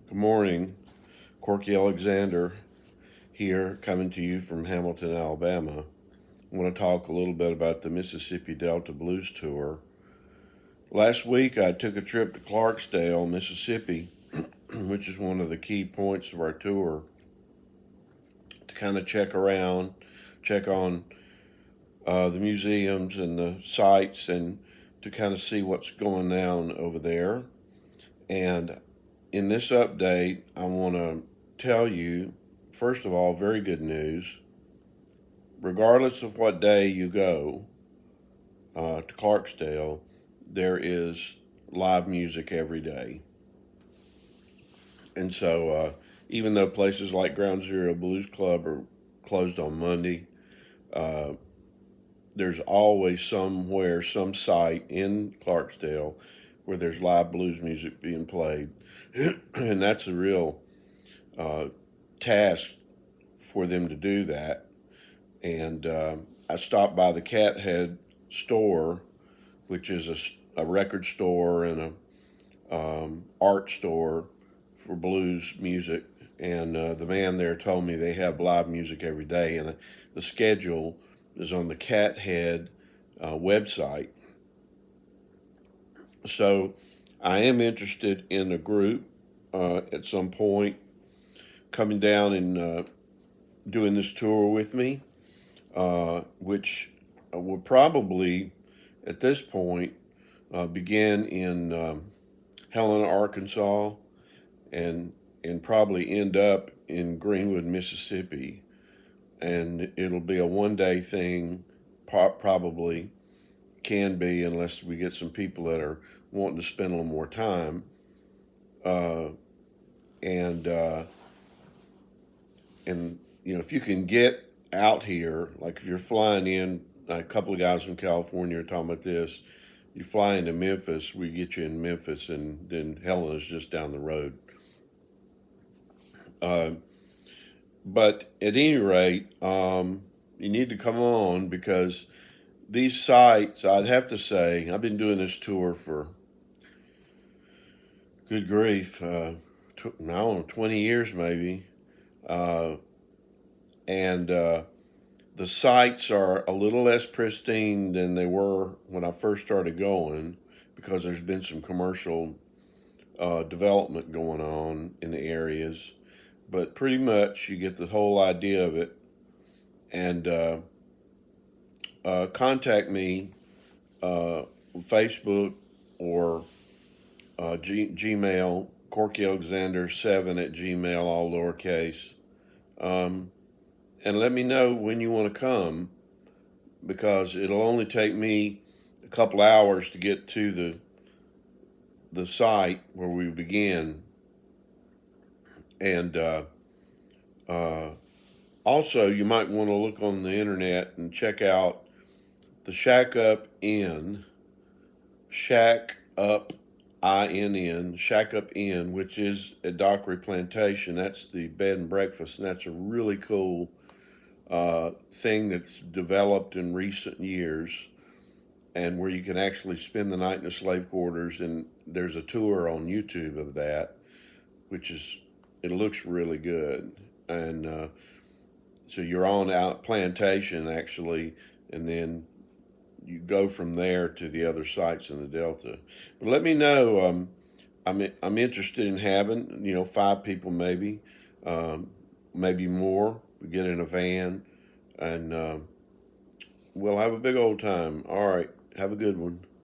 Good morning. Corky Alexander here, coming to you from Hamilton, Alabama. I want to talk a little bit about the Mississippi Delta Blues Tour. Last week, I took a trip to Clarksdale, Mississippi, which is one of the key points of our tour, to kind of check around, check on the museums and the sites, and to kind of see what's going on over there. And in this update, I want to tell you, first of all, very good news. Regardless of what day you go to Clarksdale, there is live music every day. And so, even though places like Ground Zero Blues Club are closed on Monday, uh, there's always somewhere, some site in Clarksdale where there's live blues music being played. And that's a real uh, task for them to do that. And I stopped by the Cathead store, which is a record store and a art store for blues music. And the man there told me they have live music every day, and the schedule is on the Cathead website. So I am interested in a group at some point coming down and doing this tour with me, which will probably, at this point, begin in Helena, Arkansas, and probably end up in Greenwood, Mississippi. And it'll be a one-day thing, probably can be, unless we get some people that are wanting to spend a little more time. Uh, and and if you can get out here, like if you're flying in, a couple of guys from California are talking about this. You fly into Memphis, we get you in Memphis, and then Helena's just down the road. Uh, but at any rate, you need to come on, because these sites, I'd have to say, I've been doing this tour for, good grief, I don't know, 20 years maybe. Uh, and the sites are a little less pristine than they were when I first started going, because there's been some commercial development going on in the areas. But pretty much you get the whole idea of it. And contact me Facebook or Gmail, CorkyAlexander7 at Gmail, all lowercase. And let me know when you want to come, because it'll only take me a couple hours to get to the site where we begin. And also, you might want to look on the internet and check out the Shack Up Inn, Shack Up INN, Shack Up Inn, which is at Dockery Plantation. That's the bed and breakfast, and that's a really cool thing that's developed in recent years, and where you can actually spend the night in the slave quarters. And there's a tour on YouTube of that, it looks really good. And so you're on out plantation actually, and then you go from there to the other sites in the Delta. But let me know. I'm interested in having 5 people maybe, maybe more. We get in a van, and we'll have a big old time. All right, have a good one.